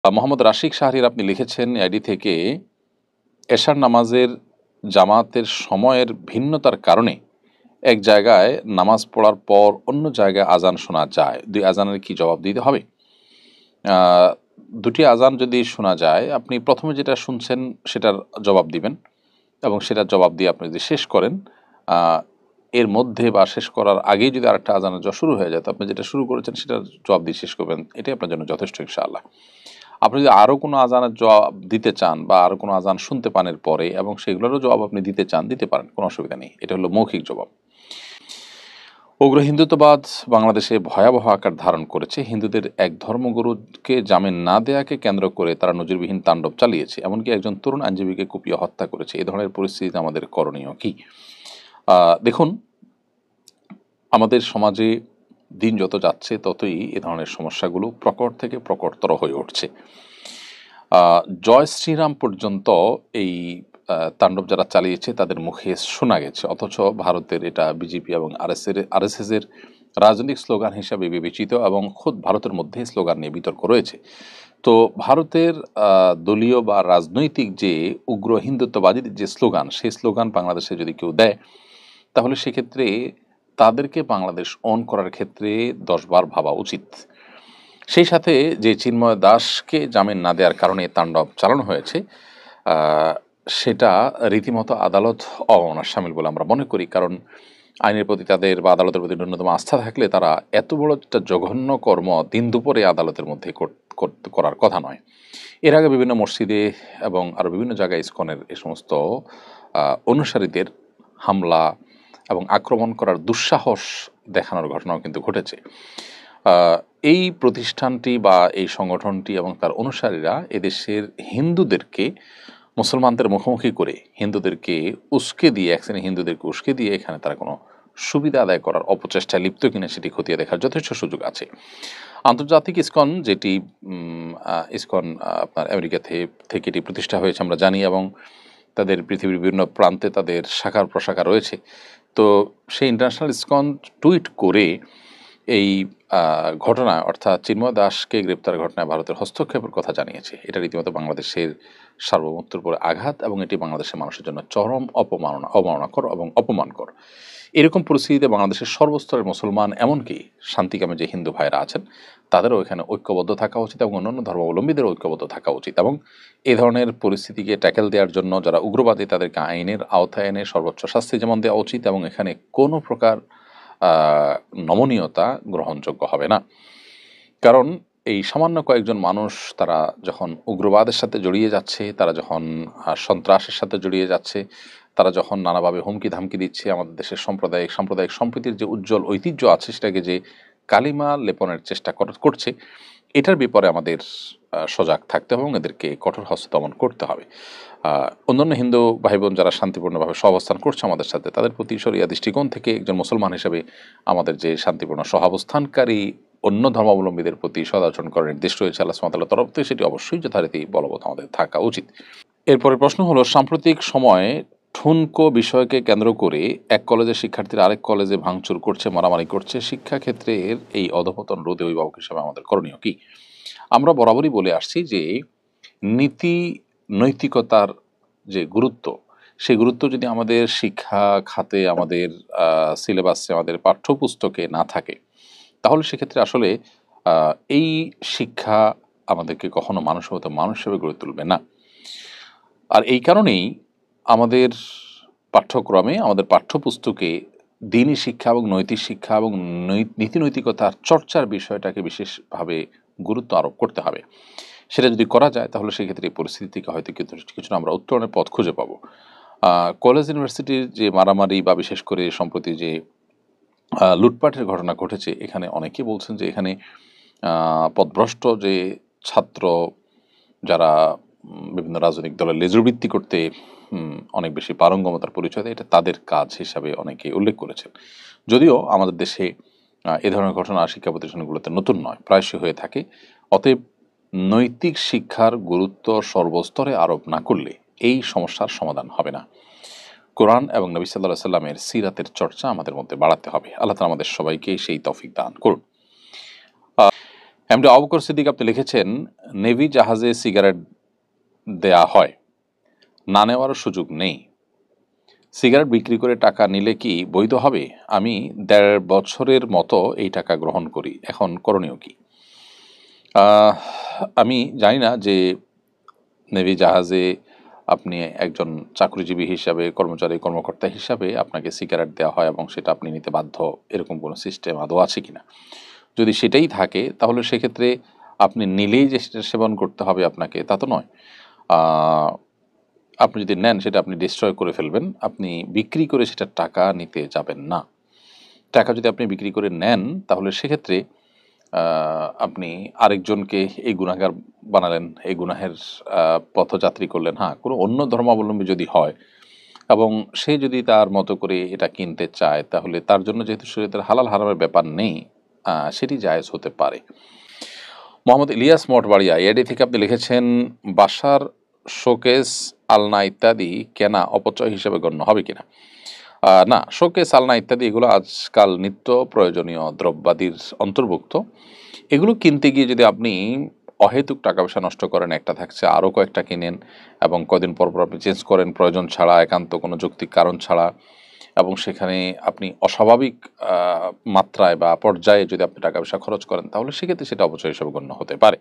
মোহাম্মদ রাশিক শাহরির আপনি লিখেছেন আইডি থেকে, এশার নামাজের জামাতের সময়ের ভিন্নতার কারণে এক জায়গায় নামাজ পড়ার পর অন্য জায়গায় আজান শোনা যায়, দুই আজানের কি জবাব দিতে হবে? দুটি আজান যদি শোনা যায়, আপনি প্রথমে যেটা শুনছেন সেটার জবাব দিবেন এবং সেটার জবাব দিয়ে আপনি যদি শেষ করেন, এর মধ্যে বা শেষ করার আগেই যদি আরেকটা আজানের শুরু হয়ে যায়, তো আপনি যেটা শুরু করেছেন সেটার জবাব দিয়ে শেষ করবেন, এটাই আপনার জন্য যথেষ্ট ইনশাআল্লাহ। আপনি যদি আরও কোনো আজানের জবাব দিতে চান বা আরও কোনো আজান শুনতে পান এর পরে এবং সেগুলোরও জবাব আপনি দিতে চান, দিতে পারেন, কোনো অসুবিধা নেই। এটা হলো মৌখিক জবাব। উগ্র হিন্দুত্ববাদ বাংলাদেশে ভয়াবহ আকার ধারণ করেছে। হিন্দুদের এক ধর্মগুরুকে জামিন না দেয়াকে কেন্দ্র করে তারা নজিরবিহীন তাণ্ডব চালিয়েছে, এমনকি একজন তরুণ আইনজীবীকে কুপিয়ে হত্যা করেছে। এই ধরনের পরিস্থিতিতে আমাদের করণীয় কি? দেখুন, আমাদের সমাজে দিন যত যাচ্ছে ততই এ ধরনের সমস্যাগুলো প্রকট থেকে প্রকটতর হয়ে উঠছে। জয় শ্রীরাম পর্যন্ত এই তাণ্ডব যারা চালিয়েছে তাদের মুখে শোনা গেছে, অথচ ভারতের এটা বিজেপি এবং আরএসএসের রাজনৈতিক স্লোগান হিসাবে বিবেচিত এবং খোদ ভারতের মধ্যে স্লোগান নিয়ে বিতর্ক রয়েছে। তো ভারতের দলীয় বা রাজনৈতিক যে উগ্র হিন্দুত্ববাদীর যে স্লোগান, সেই স্লোগান বাংলাদেশে যদি কেউ দেয়, তাহলে সেক্ষেত্রে তাদেরকে বাংলাদেশ অন করার ক্ষেত্রে 10 বার ভাবা উচিত। সেই সাথে যে চিন্ময় দাসকে জামিন না দেওয়ার কারণে তাণ্ডব চালানো হয়েছে, সেটা রীতিমতো আদালত অবমাননার শামিল বলে আমরা মনে করি। কারণ আইনের প্রতি তাদের বা আদালতের প্রতি ন্যূনতম আস্থা থাকলে তারা এত বড় একটা জঘন্য কর্ম দিন দুপুরে আদালতের মধ্যে করার কথা নয়। এর আগে বিভিন্ন মসজিদে এবং আরও বিভিন্ন জায়গায় ইসকনের এ সমস্ত অনুসারীদের হামলা এবং আক্রমণ করার দুঃসাহস দেখানোর ঘটনাও কিন্তু ঘটেছে। এই প্রতিষ্ঠানটি বা এই সংগঠনটি এবং তার অনুসারীরা এদেশের হিন্দুদেরকে মুসলমানদের মুখোমুখি করে হিন্দুদেরকে উস্কে দিয়ে, এক শ্রেণী হিন্দুদেরকে উস্কে দিয়ে এখানে তারা কোনো সুবিধা আদায় করার অপচেষ্টায় লিপ্ত কিনা সেটি খতিয়ে দেখার যথেষ্ট সুযোগ আছে। আন্তর্জাতিক ইসকন, যেটি ইসকন আপনার আমেরিকা থেকে এটি প্রতিষ্ঠা হয়েছে আমরা জানি, এবং তাদের পৃথিবীর বিভিন্ন প্রান্তে তাদের শাখার প্রশাখা রয়েছে। তো সেই ইন্টারন্যাশনাল ইসকন টুইট করে এই ঘটনায়, অর্থাৎ চিন্ময় দাসকে গ্রেপ্তার ঘটনায় ভারতের হস্তক্ষেপের কথা জানিয়েছে। এটা রীতিমতো বাংলাদেশের সার্বভৌমত্বের উপরে আঘাত এবং এটি বাংলাদেশের মানুষের জন্য চরম অবমাননাকর এবং অপমানকর। এরকম পরিস্থিতিতে বাংলাদেশের সর্বস্তরের মুসলমান, এমনকি শান্তিকামী যে হিন্দু ভাইরা আছেন, তাদেরও এখানে ঐক্যবদ্ধ থাকা উচিত এবং অন্যান্য ধর্মাবলম্বীদেরও ঐক্যবদ্ধ থাকা উচিত। এবং এ ধরনের পরিস্থিতিকে ট্যাকেল দেওয়ার জন্য যারা উগ্রবাদী, তাদেরকে আইনের আওতায় এনে সর্বোচ্চ শাস্তি যেমন দেওয়া উচিত, এবং এখানে কোনো প্রকার নমনীয়তা গ্রহণযোগ্য হবে না। কারণ এই সামান্য কয়েকজন মানুষ তারা যখন উগ্রবাদের সাথে জড়িয়ে যাচ্ছে, তারা যখন সন্ত্রাসের সাথে জড়িয়ে যাচ্ছে, তারা যখন নানাভাবে হুমকি ধামকি দিচ্ছে আমাদের দেশের সাম্প্রদায়িক সম্প্রীতির যে উজ্জ্বল ঐতিহ্য আছে সেটাকে যে কালিমা লেপনের চেষ্টা করছে, এটার ব্যাপারে আমাদের সজাগ থাকতে হবে এবং এদেরকে কঠোর হস্তে দমন করতে হবে। অন্যান্য হিন্দু ভাই বোন যারা শান্তিপূর্ণভাবে সহাবস্থান করছে আমাদের সাথে, তাদের প্রতি শরিয়া দৃষ্টিকোণ থেকে একজন মুসলমান হিসেবে আমাদের যে শান্তিপূর্ণ সহাবস্থানকারী অন্য ধর্মাবলম্বীদের প্রতি সদাচরণ করার নির্দেশ রয়েছে আল্লাহ সুবহানাহু ওয়া তাআলার তরফ থেকে, সেটি অবশ্যই যথারীতি বলবৎ আমাদের থাকা উচিত। এরপরের প্রশ্ন হলো, সাম্প্রতিক সময়ে ঠুনকো বিষয়কে কেন্দ্র করে এক কলেজের শিক্ষার্থীরা আরেক কলেজে ভাঙচুর করছে, মারামারি করছে। শিক্ষাক্ষেত্রের এই অধপতন রোধে অভিভাবক হিসেবে আমাদের করণীয় কি? আমরা বরাবরই বলে আসছি যে নৈতিকতার যে গুরুত্ব, সেই গুরুত্ব যদি আমাদের শিক্ষা খাতে, আমাদের সিলেবাসে, আমাদের পাঠ্যপুস্তকে না থাকে, তাহলে সেক্ষেত্রে আসলে এই শিক্ষা আমাদেরকে কখনো মানুষ হিসেবে গড়ে তুলবে না। আর এই কারণেই আমাদের পাঠ্যক্রমে, আমাদের পাঠ্যপুস্তকে দ্বীনি শিক্ষা এবং নৈতিক শিক্ষা এবং নীতি নৈতিকতার চর্চার বিষয়টাকে বিশেষভাবে গুরুত্ব আরোপ করতে হবে। সেটা যদি করা যায় তাহলে সেক্ষেত্রে এই পরিস্থিতি থেকে হয়তো কিছুটা আমরা উত্তরণের পথ খুঁজে পাবো। কলেজ ইউনিভার্সিটির যে মারামারি বা বিশেষ করে সম্প্রতি যে লুটপাটের ঘটনা ঘটেছে, এখানে অনেকেই বলছেন যে এখানে পথভ্রষ্ট যে ছাত্র যারা বিভিন্ন রাজনৈতিক দলের লেজুরবৃত্তি করতে অনেক বেশি পারঙ্গমতার পরিচয় দেয়, এটা তাদের কাজ হিসাবে অনেকে উল্লেখ করেছেন। যদিও আমাদের দেশে এ ধরনের ঘটনা শিক্ষা প্রতিষ্ঠানগুলোতে নতুন নয়, প্রায়শই হয়ে থাকে। অতএব নৈতিক শিক্ষার গুরুত্ব সর্বস্তরে আরোপ না করলে এই সমস্যার সমাধান হবে না। কোরআন এবং নবী সাল্লাল্লাহু আলাইহি সাল্লামের সিরাতের চর্চা আমাদের মধ্যে বাড়াতে হবে। আল্লাহ তাআলা আমাদের সবাইকে সেই তৌফিক দান করুন। এমডি আবু বকর সিদ্দিক আপনি লিখেছেন, নেভি জাহাজে সিগারেট দেয়া হয়, না নেওয়ারও সুযোগ নেই, সিগারেট বিক্রি করে টাকা নিলে কি বৈধ হবে? আমি ১.৫ বছরের মতো এই টাকা গ্রহণ করি, এখন করণীয় কি? আমি জানি না যে নেভি জাহাজে আপনি একজন চাকরিজীবী হিসাবে, কর্মকর্তা হিসাবে আপনাকে সিগারেট দেওয়া হয় এবং সেটা আপনি নিতে বাধ্য, এরকম কোনো সিস্টেম আদৌ আছে কিনা। যদি সেটাই থাকে তাহলে সেক্ষেত্রে আপনি নিলেই যে সেটা সেবন করতে হবে আপনাকে, তা তো নয়। আপনি যদি নেন সেটা আপনি ডিস্ট্রয় করে ফেলবেন, আপনি বিক্রি করে সেটার টাকা নিতে যাবেন না। টাকা যদি আপনি বিক্রি করে নেন তাহলে সেক্ষেত্রে আপনি আরেকজনকে এই গুনাহগার বানালেন, এই গুনাহের পথযাত্রী করলেন। হ্যাঁ, কোনো অন্য ধর্মাবলম্বী যদি হয় এবং সে যদি তার মতো করে এটা কিনতে চায়, তাহলে তার জন্য যেহেতু শরীয়তের হালাল হারামের ব্যাপার নেই, সেটি জায়েজ হতে পারে। মোহাম্মদ ইলিয়াস মঠবাড়িয়া এডি থেকে আপনি লিখেছেন, বাসার শোকেস, আলনা ইত্যাদি কেনা অপচয় হিসেবে গণ্য হবে কিনা? না, শোকেস, আলনা ইত্যাদি এগুলো আজকাল নিত্য প্রয়োজনীয় দ্রব্যাদির অন্তর্ভুক্ত। এগুলো কিনতে গিয়ে যদি আপনি অহেতুক টাকা পয়সা নষ্ট করেন, একটা থাকছে আরও কয়েকটা কিনেন এবং কদিন পর পর আপনি চেঞ্জ করেন প্রয়োজন ছাড়া, একান্ত কোনো যৌক্তিক কারণ ছাড়া, এবং সেখানে আপনি অস্বাভাবিক মাত্রায় বা পর্যায়ে যদি আপনি টাকা পয়সা খরচ করেন, তাহলে সেক্ষেত্রে সেটা অপচয় হিসেবে গণ্য হতে পারে।